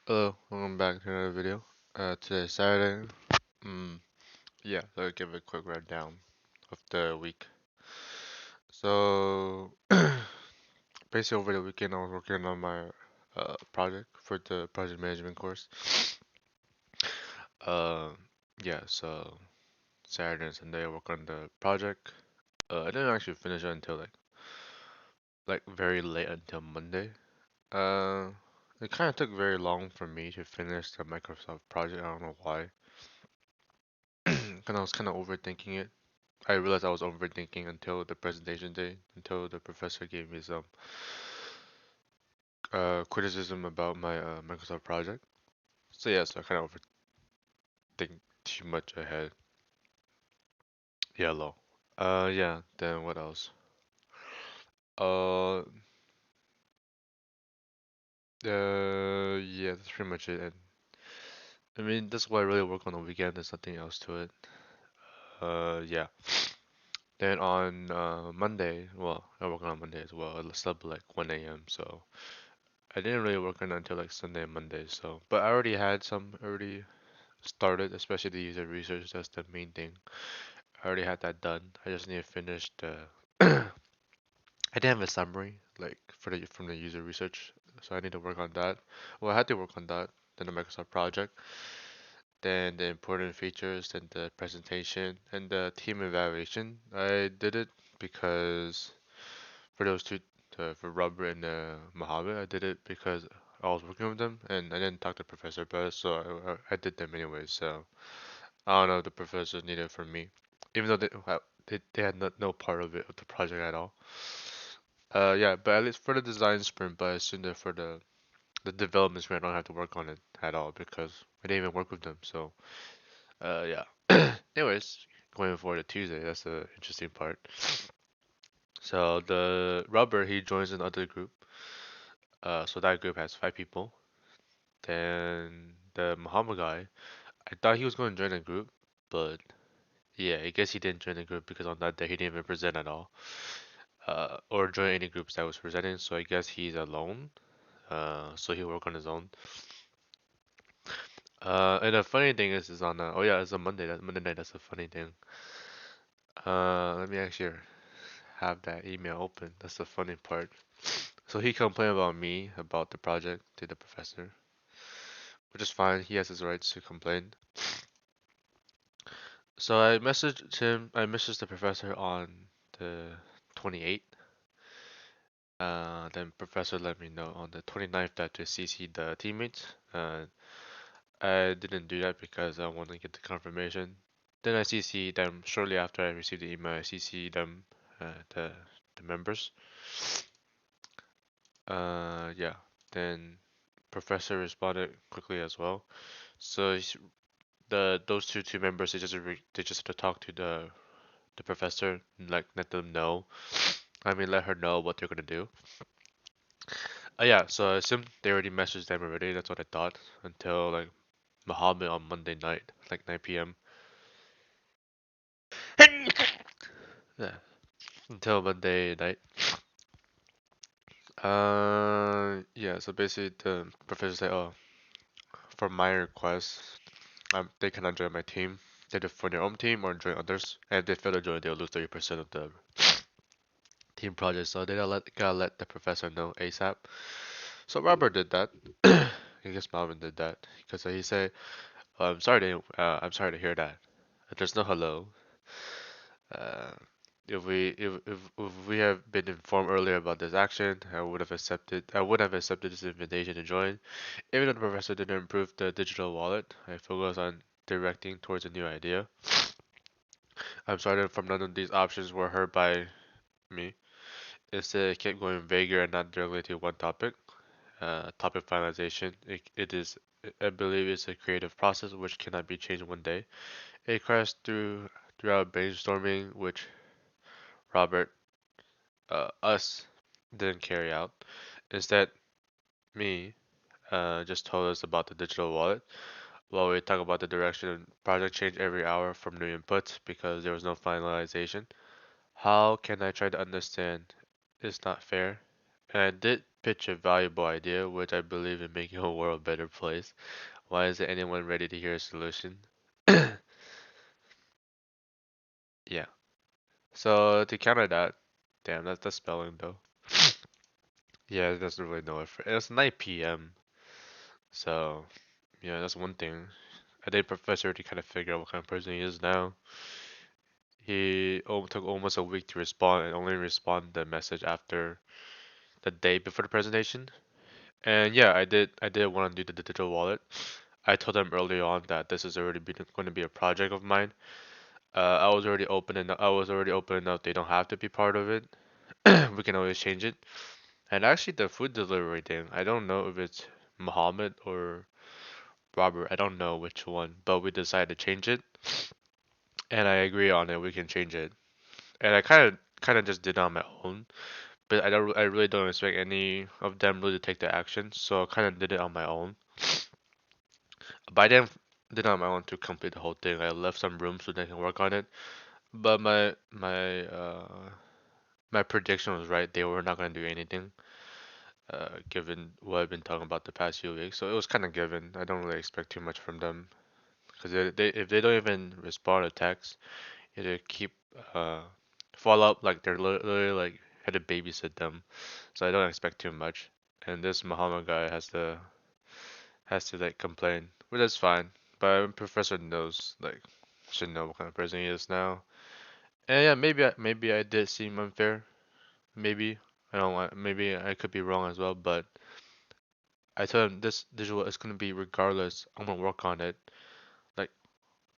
Hello, welcome back to another video. Today's Saturday. Mm, yeah, so I'll give a quick rundown of the week. So, basically over the weekend I was working on my project for the project management course. Uh, yeah, so Saturday and Sunday I work on the project. I didn't actually finish it until like very late until Monday. Uh, it kind of took very long for me to finish the Microsoft project. I don't know why. Cause I was kind of overthinking it. I realized I was overthinking until the presentation day, until the professor gave me some criticism about my Microsoft project. So yeah, so I kind of overthink too much ahead. Yeah, low. Yeah. Then what else? Uh, yeah, that's pretty much it. And I mean, that's why I really work on the weekend. There's nothing else to it. Yeah. Then on Monday, well, I work on Monday as well. I slept like 1 a.m. So I didn't really work on it until like Sunday and Monday. So, but I already had some already started, especially the user research. That's the main thing. I already had that done. I just need to finish the. I didn't have a summary like for the from the user research, so I need to work on that. Well, I had to work on that. Then the Microsoft project, then the important features, then the presentation, and the team evaluation. I did it because for those two, for Robert and Mohammed, I did it because I was working with them, and I didn't talk to the professor about it, so I did them anyway. So. I don't know if the professors needed from me, even though they had no part of it of the project at all. Yeah, but at least for the design sprint, but I assume that for the development sprint, I don't have to work on it at all because I didn't even work with them. So, yeah. Anyways, going forward to Tuesday, that's the interesting part. So the rubber he joins another group. So that group has 5 people. Then the Muhammad guy, I thought he was going to join a group, but yeah, I guess he didn't join the group because on that day he didn't even present at all, or join any groups that was presenting. So I guess he's alone. So he'll work on his own. And the funny thing is on oh yeah, it's a Monday. That Monday night. That's the funny thing. Let me actually have that email open. That's the funny part. So he complained about me about the project to the professor, which is fine. He has his rights to complain. So I messaged him. I messaged the professor on the 28th. Then professor let me know on the 29th that to CC the teammates. I didn't do that because I want to get the confirmation. Then I CC them shortly after I received the email. I CC them, the members. Yeah. Then professor responded quickly as well. So the those two members they just had to talk to the professor, like let them know. I mean, let her know what they're gonna do. Yeah, so I assumed they already messaged them already. That's what I thought until like Muhammad on Monday night, like 9 p.m. Yeah, until Monday night. Yeah. So basically, the professor said, "Oh, for my request, they cannot join my team. They have to form their own team or join others. And if they fail to join, they'll lose 30% of the team project. So they gotta let the professor know ASAP." So Robert did that. I guess Marvin did that because he said, oh, I'm sorry to hear that. There's no hello. Uh, if we have been informed earlier about this action, I would have accepted this invitation to join. Even though the professor didn't improve the digital wallet, I focused on directing towards a new idea. I'm sorry that from none of these options were heard by me. Instead, it kept going vaguer and not directly to one topic. Topic finalization. It is, I believe, it's a creative process which cannot be changed one day. It crashed throughout brainstorming, which Robert, us, didn't carry out. Instead, me, just told us about the digital wallet. While we talk about the direction, project changed every hour from new inputs because there was no finalization. How can I try to understand? It's not fair. And I did pitch a valuable idea, which I believe in making a world a better place. Why isn't anyone ready to hear a solution? Yeah. So to counter that, damn, that's spelling though. Yeah, it doesn't really know it. It's 9 p.m. So yeah, that's one thing. I think professor to kind of figure out what kind of person he is now. He took almost a week to respond and only responded the message after the day before the presentation. And yeah, I did want to do the digital wallet. I told them early on that this is already going to be a project of mine. I was already open enough. They don't have to be part of it. We can always change it. And actually, the food delivery thing, I don't know if it's Muhammad or Robert. I don't know which one, but we decided to change it, and I agree on it. We can change it, and I kind of just did it on my own. But I really don't expect any of them really to take the action, so I kind of did it on my own. But I did it on my own to complete the whole thing. I left some room so they can work on it. But my prediction was right. They were not gonna do anything, given what I've been talking about the past few weeks. So it was kind of given. I don't really expect too much from them because if they don't even respond to text, they keep uh follow up like they're literally like had to babysit them. So I don't expect too much. And this Muhammad guy has to like complain, which is fine. But professor knows like should know what kind of person he is now. And yeah, maybe I did seem unfair. Maybe I don't want. Maybe I could be wrong as well. But I told him this visual is gonna be regardless. I'm gonna work on it like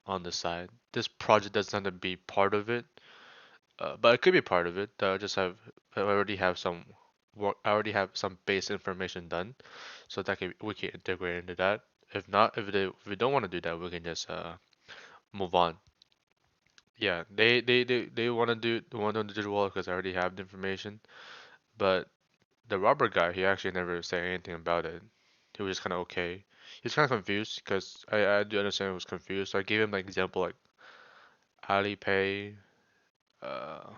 on the side. This project doesn't have to be part of it, but it could be part of it. I already have some work. I already have some base information done, so that we can integrate into that. If not, if we don't want to do that, we can just move on. Yeah, they want to do digital wallet because I already have the information. But the Robert guy, he actually never said anything about it. He was just kind of okay. He was kind of confused because I do understand he was confused. So I gave him like example like Alipay, uh,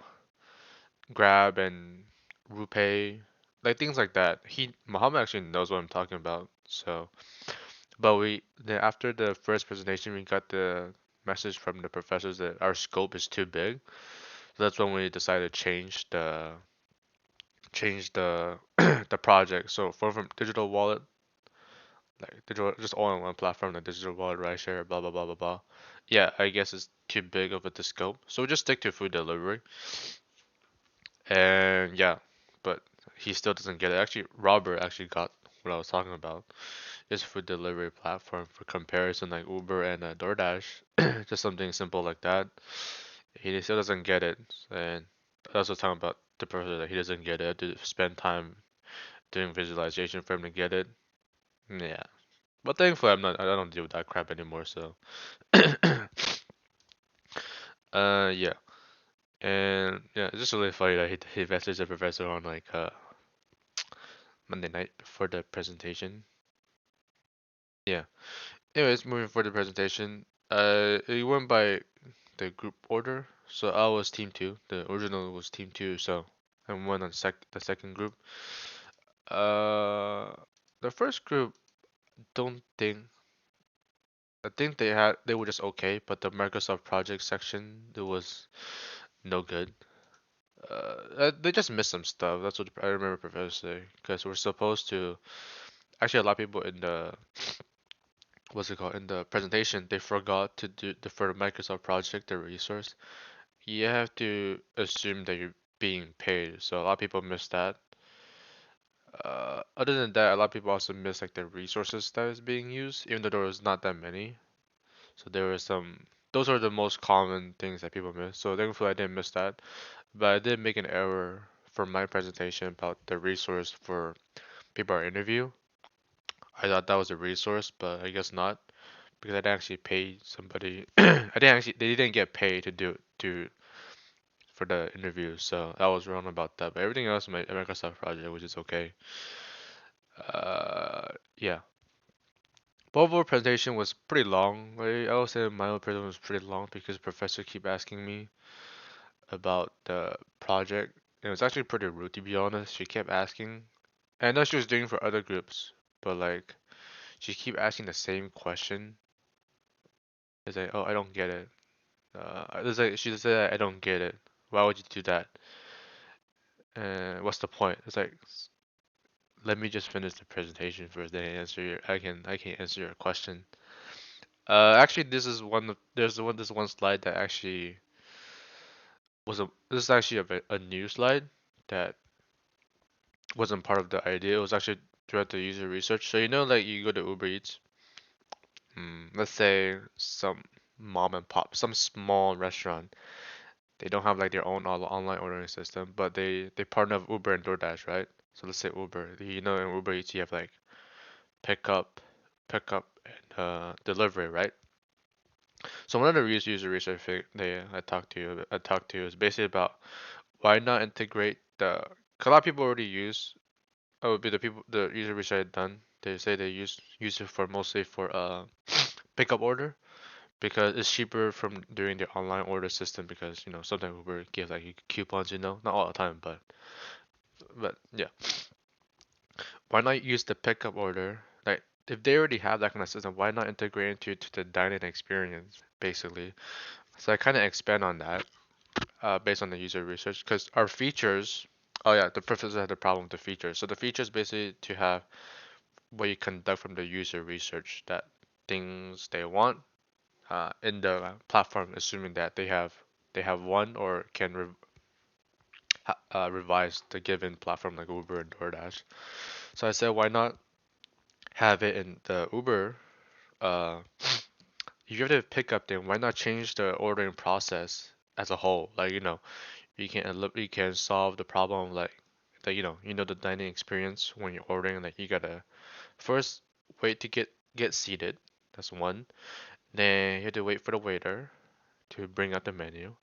Grab, and RuPay, like things like that. Muhammad actually knows what I'm talking about. So, but then after the first presentation, we got the message from the professors that our scope is too big. So that's when we decided to change the the project. So from digital wallet, like digital, just all in one platform, the digital wallet, ride share, blah blah blah blah blah. Yeah, I guess it's too big of a the scope. So we just stick to food delivery. And yeah, but he still doesn't get it. Actually, Robert actually got what I was talking about. It's food delivery platform for comparison, like Uber and DoorDash, just something simple like that. He still doesn't get it, and I was talking about the person that he doesn't get it. To spend time doing visualization for him to get it. Yeah, but thankfully I'm not. I don't deal with that crap anymore. So, yeah, and yeah, it's just really funny that he messaged the professor on like Monday night before the presentation. Yeah. Anyways, moving for the presentation, it went by the group order. So I was team two. The original was team two. So I went on the second group. Uh, the first group don't think. I think they were just okay, but the Microsoft project section it was no good. They just missed some stuff. That's what I remember Professor saying. Because we're supposed to actually a lot of people in the what's it called in the presentation they forgot to do for the Microsoft project the resource. You have to assume that you're being paid. So a lot of people miss that. Other than that, a lot of people also miss like the resources that is being used, even though there was not that many. So there were some. Those are the most common things that people miss. So thankfully I didn't miss that, but I did make an error for my presentation about the resource for people I interview. I thought that was a resource, but I guess not because I didn't actually pay somebody. They didn't get paid to do for the interview, so I was wrong about that. But everything else, my Microsoft project, which is okay. Yeah. But overall presentation was pretty long. Right? I would say my own presentation was pretty long because the professor keep asking me about the project. It was actually pretty rude to be honest. She kept asking. And I know she was doing for other groups, but like she keep asking the same question. It's like, oh, I don't get it. It's like she said, I don't get it. Why would you do that? And what's the point? It's like, let me just finish the presentation first, then I can answer your question. Actually, there's one slide that actually this is actually a new slide that wasn't part of the idea. It was actually throughout the user research. So like you go to Uber Eats, let's say some mom and pop, some small restaurant. They don't have like their own online ordering system, but they partner with Uber and DoorDash, right? So let's say Uber. In Uber Eats you have like pickup, pickup and delivery, right? So one of the user research I talked to is basically about why not integrate the. 'Cause a lot of people already use. Oh, be the people the user research I had done. They say they use it for mostly for pickup order because it's cheaper from doing the online order system because sometimes Uber gives like coupons, not all the time, but yeah. Why not use the pickup order? Like if they already have that kind of system, why not integrate into to the dining experience basically? So I kind of expand on that based on the user research because our features. Oh yeah, the professor had a problem with the features. So the features basically to have what you conduct from the user research that things they want in the platform, assuming that they have one or can revise the given platform like Uber and DoorDash. So I said, why not have it in the Uber? Uh, if you have to pick up, then why not change the ordering process as a whole? Like you can solve the problem like that. The dining experience when you're ordering. Like you gotta first wait to get seated. That's one. Then you have to wait for the waiter to bring out the menu.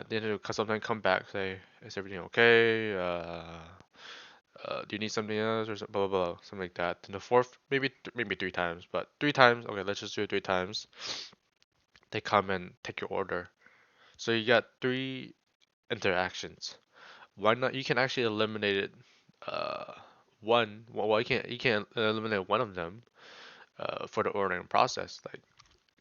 Then he'll sometimes come back, say, "Is everything okay? Do you need something else or blah blah blah, something like that." Then the fourth, maybe three times, but three times, okay, let's just do it three times. They come and take your order. So you got three interactions. Why not? You can actually eliminate it. Uh, well, you can eliminate one of them. For the ordering process, like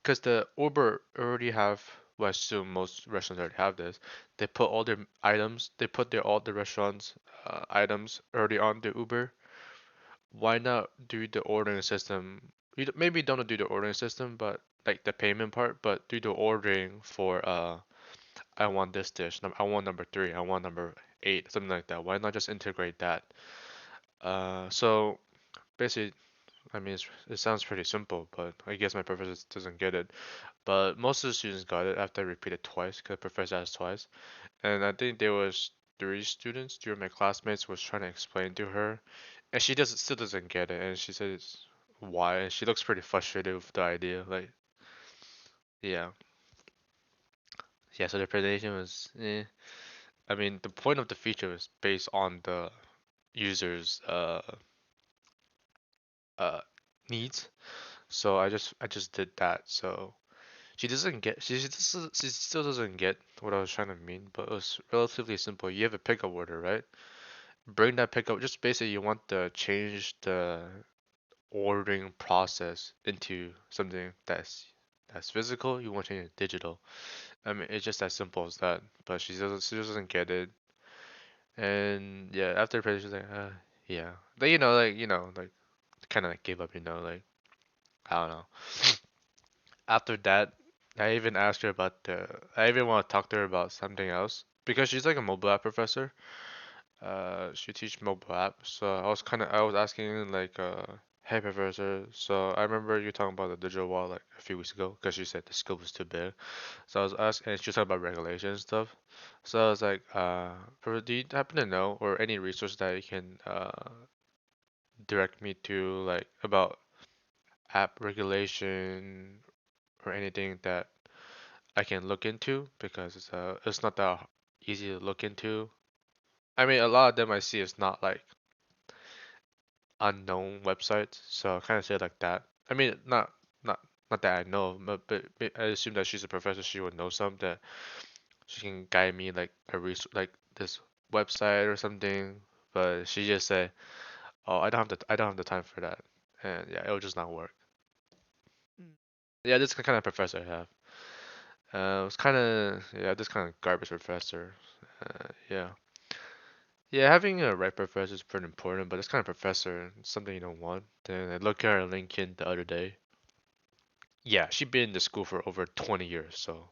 because the Uber already have, well, I assume most restaurants already have this. They put all their items, they put their all the restaurants items already on the Uber. Why not do the ordering system? Maybe don't do the ordering system, but like the payment part, but do the ordering for I want this dish, I want number three, I want number eight, something like that. Why not just integrate that? So basically, I mean, it sounds pretty simple, but I guess my professor doesn't get it. But most of the students got it after I repeated twice, because the professor asked twice. And I think there was three students, three of my classmates was trying to explain to her, and she doesn't still doesn't get it. And she says why, and she looks pretty frustrated with the idea. Like, yeah, yeah. So the presentation was, I mean, the point of the feature was based on the user's uh needs. So I just did that. So she still doesn't get what I was trying to mean, but it was relatively simple. You have a pickup order, right? Bring that pickup. Just basically, you want to change the ordering process into something that's physical. You want to change it digital. I mean, it's just as simple as that. But she doesn't get it. And yeah, after the presentation, she's like, yeah. But like kind of like gave up. Like I don't know. After that, I even asked her about I even want to talk to her about something else because she's like a mobile app professor. She teach mobile app, so I was asking like, hey professor, so I remember you talking about the digital wall like a few weeks ago because she said the scope was too big. So I was asking, and she was talking about regulation and stuff. So I was like, do you happen to know or any resource that you can direct me to like about app regulation or anything that I can look into because it's not that easy to look into. I mean, a lot of them I see is not like unknown websites, so I kind of say it like that. I mean, not not that I know, but I assume that she's a professor, she would know some that she can guide me like a like this website or something. but she just say, "Oh, I don't have the time for that," and yeah, it will just not work. Mm. Yeah, this kind of professor I have. It's kind of yeah, this kind of garbage professor. Yeah, yeah, having a right professor is pretty important, but this kind of professor is something you don't want. Then I looked at her LinkedIn the other day. Yeah, she's been in the school for over 20 years, so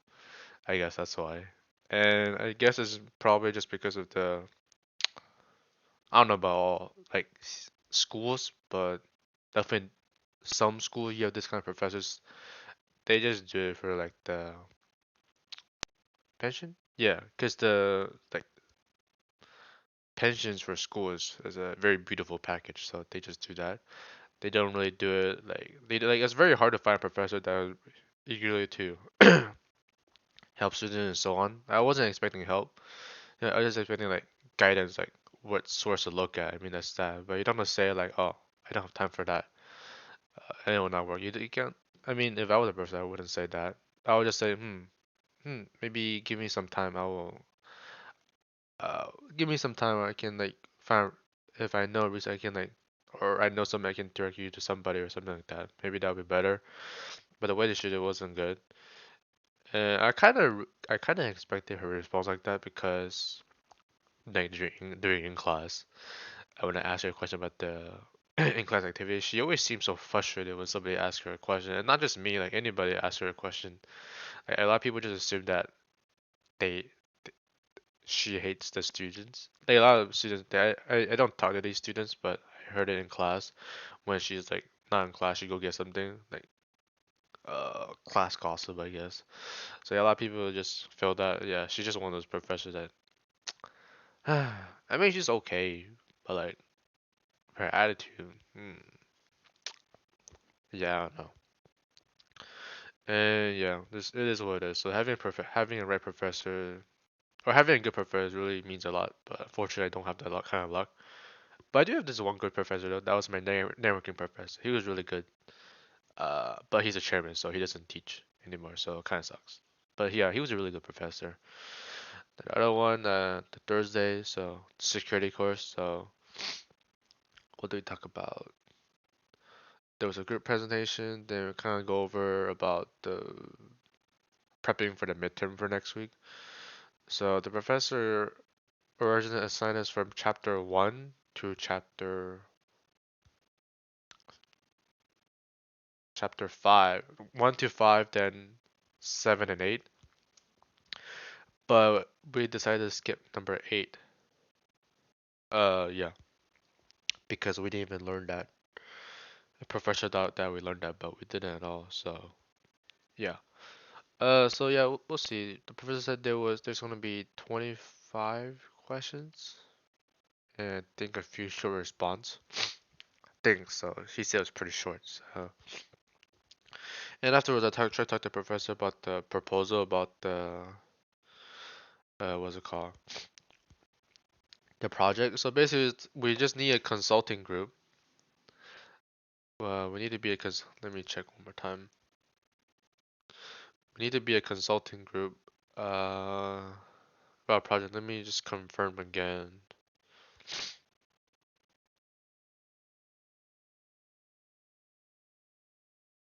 I guess that's why. And I guess it's probably just because of the I don't know about all like schools, but definitely some schools you have this kind of professors. They just do it for like the pension. Yeah, because the like pensions for schools is a very beautiful package, so they just do that. They don't really do it like it's very hard to find a professor that would eagerly to help students and so on. I wasn't expecting help. Yeah, I was just expecting like guidance, like what source to look at. I mean that's that, but you don't have to say like, oh, I don't have time for that. And it will not work. You can't. I mean, if I was a person, I wouldn't say that. I would just say, maybe give me some time. I will, uh, give me some time. I can like find if I know a reason I can like, or I know something I can direct you to somebody or something like that. Maybe that would be better. But the way they should it wasn't good. And I kind of expected her response like that because like during in class, when I asked her a question about the in class activity, she always seems so frustrated when somebody asks her a question, and not just me, like anybody asks her a question. Like, a lot of people just assume that they she hates the students. Like a lot of students, I don't talk to these students, but I heard it in class when she's like not in class, she go get something like class gossip, I guess. So yeah, a lot of people just feel that yeah, she's just one of those professors that I mean she's okay, but like her attitude, yeah, I don't know. And yeah, this it is what it is. So having a right professor or having a good professor really means a lot. But unfortunately, I don't have that kind of luck. But I do have this one good professor though. That was my networking professor. He was really good. But he's a chairman, so he doesn't teach anymore. So it kind of sucks. But yeah, he was a really good professor. The other one, the Thursday, so security course. So what do we talk about? There was a group presentation. Then we kind of go over about the prepping for the midterm for next week. So the professor originally assigned us from chapter 1 to chapter 5. 1 to 5, then 7 and 8. But we decided to skip number 8. Yeah, because we didn't even learn that. The professor thought that we learned that, but we didn't at all. So, yeah. So yeah, we'll see. The professor said there's gonna be 25 questions and I think a few short response. I think so. He said it was pretty short. So and afterwards, tried to talk to the professor about the proposal about the what's it called? The project. So basically, we just need a consulting group. We need to be a Let me check one more time. We need to be a consulting group. About project. Let me just confirm again.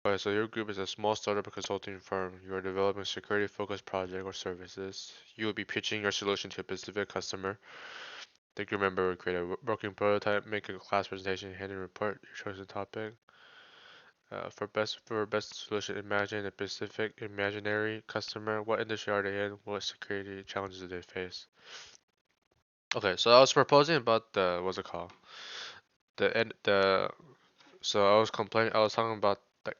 Okay, so your group is a small startup consulting firm. You are developing a security-focused project or services. You will be pitching your solution to a specific customer. The group member will create a working prototype, make a class presentation, hand in a report your chosen topic. For best solution, imagine a specific imaginary customer. What industry are they in? What security challenges do they face? Okay, so I was proposing about the what's it called? The end the so I was complaining. I was talking about like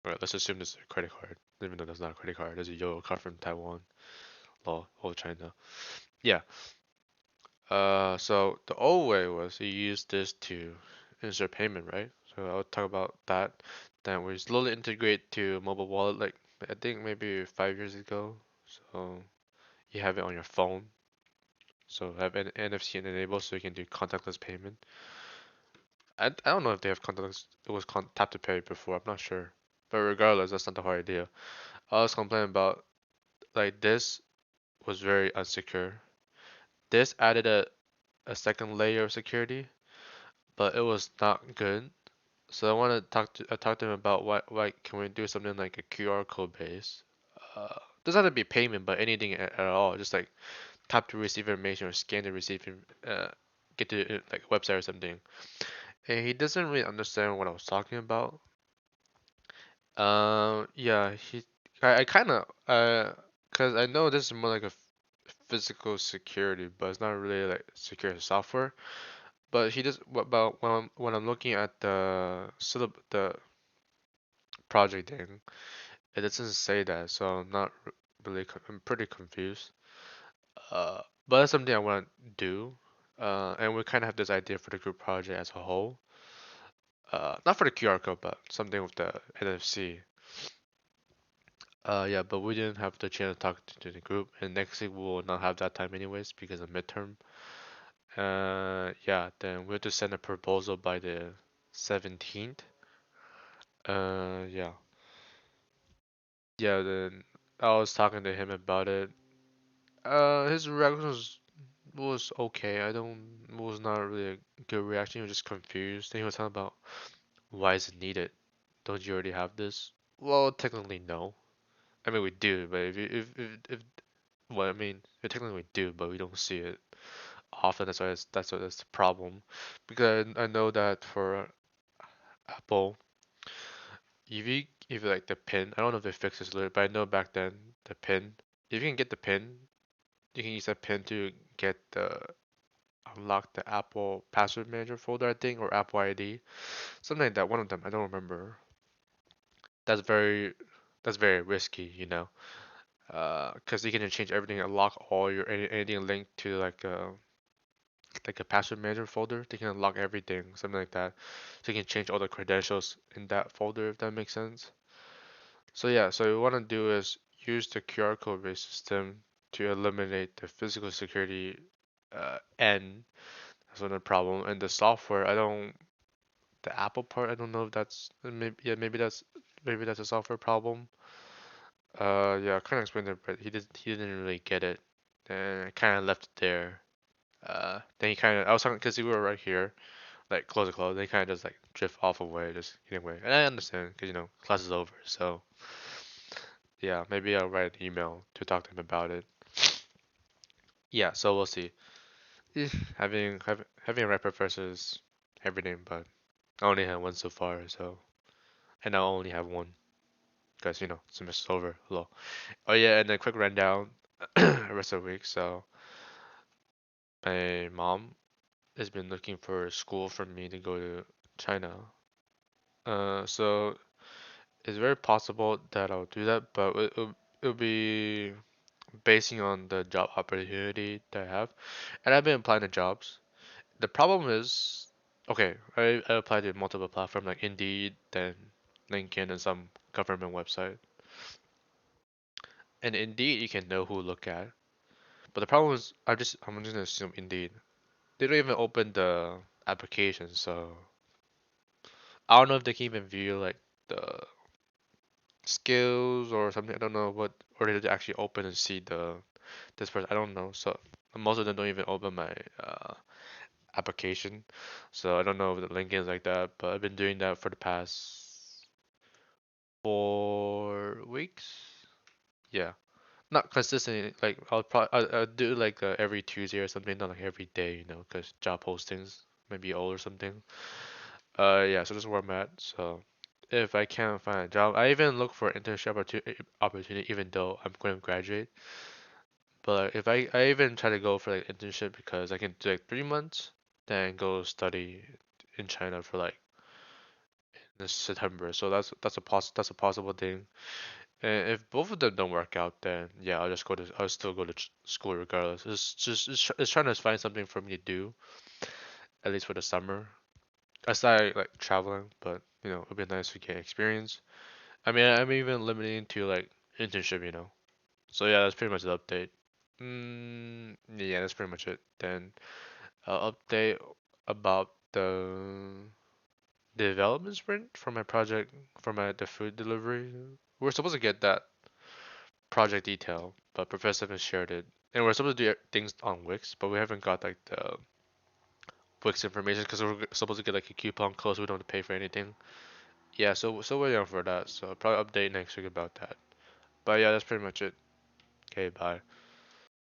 alright, let's assume this is a credit card, even though that's not a credit card. There's a Yo card from Taiwan, lol, or China. Yeah. So the old way was you use this to insert payment, right? So I'll talk about that. Then we slowly integrate to mobile wallet, like I think maybe 5 years ago. So you have it on your phone. So have an NFC enabled so you can do contactless payment. I don't know if they have contactless. It was tap to pay before. I'm not sure. But regardless, that's not the hard idea. I was complaining about like this was very unsecure. This added a second layer of security, but it was not good. So I want to talk to him about why can we do something like a QR code base. Doesn't have to be payment, but anything at all. Just like tap to receive information or scan to receive get to like website or something. And he doesn't really understand what I was talking about. Yeah, I kind of cause I know this is more like a physical security, but it's not really like security software. But he does what about when I'm looking at the project thing, it doesn't say that, so I'm not really I'm pretty confused. But that's something I want to do. And we kind of have this idea for the group project as a whole. Not for the QR code, but something with the NFC. Yeah, but we didn't have the chance to talk to the group, and next week we will not have that time anyways because of midterm. Yeah, then we have to send a proposal by the 17th. Yeah. Yeah, then I was talking to him about it. His reaction was okay. I don't was not really a good reaction. He was just confused. Then he was talking about why is it needed? Don't you already have this? Well, technically no. I mean we do, but if well, I mean we technically do, but we don't see it often. That's the problem. Because I know that for Apple, if you like the pin, I don't know if they fixed this later, but I know back then the pin, if you can get the pin, you can use that pin to get the unlock the Apple password manager folder, I think, or Apple ID, something like that. One of them, I don't remember. That's very that's very risky, because you can change everything and lock all your anything linked to like a password manager folder. They can unlock everything, something like that. So you can change all the credentials in that folder, if that makes sense. So yeah, so what we want to do is use the QR code based system to eliminate the physical security end. That's another problem. And the software, the Apple part, I don't know if that's maybe yeah, maybe that's a software problem. Yeah, I kind of explained it, but he didn't really get it, and I kind of left it there. Then he kind of I was talking because we were right here, like close to close. They kind of just like drift off away, just getting away, and I understand because class is over. So yeah, maybe I'll write an email to talk to him about it. Yeah, so we'll see. Eh, having a right professor is everything, but I only have one so far, so and I only have one because semester's over. Hello. Oh yeah, and a quick rundown rest of the week. So my mom has been looking for a school for me to go to China. So it's very possible that I'll do that, but it'll be basing on the job opportunity that I have. And I've been applying to jobs. The problem is, okay, I applied to multiple platforms like Indeed, then LinkedIn, and some government website. And Indeed, you can know who to look at. But the problem is, I'm just gonna assume Indeed. They don't even open the application, so I don't know if they can even view like the skills or something. I don't know what, or did they actually open and see this person? I don't know. So most of them don't even open my application, so I don't know if the link is like that. But I've been doing that for the past 4 weeks. Yeah, not consistently. Like I'll do like every Tuesday or something, not like every day, because job postings might be old or something. Yeah, so this is where I'm at. So if I can't find a job, I even look for internship opportunity even though I'm going to graduate. But if I even try to go for like internship because I can do like 3 months, then go study in China for like in September. So that's a possible thing. And if both of them don't work out, then yeah, I'll still go to school regardless. It's trying to find something for me to do at least for the summer. Aside like traveling, but it'd be nice to get experience. I mean, I'm even limiting to like internship. So yeah, that's pretty much the update. Yeah, that's pretty much it. Then I'll update about the development sprint for my project for the food delivery. We're supposed to get that project detail, but Professor has shared it. And we're supposed to do things on Wix, but we haven't got like the Wix information because we're supposed to get like a coupon code so we don't have to pay for anything. Yeah, so waiting on for that. So probably update next week about that. But yeah, that's pretty much it. Okay, bye.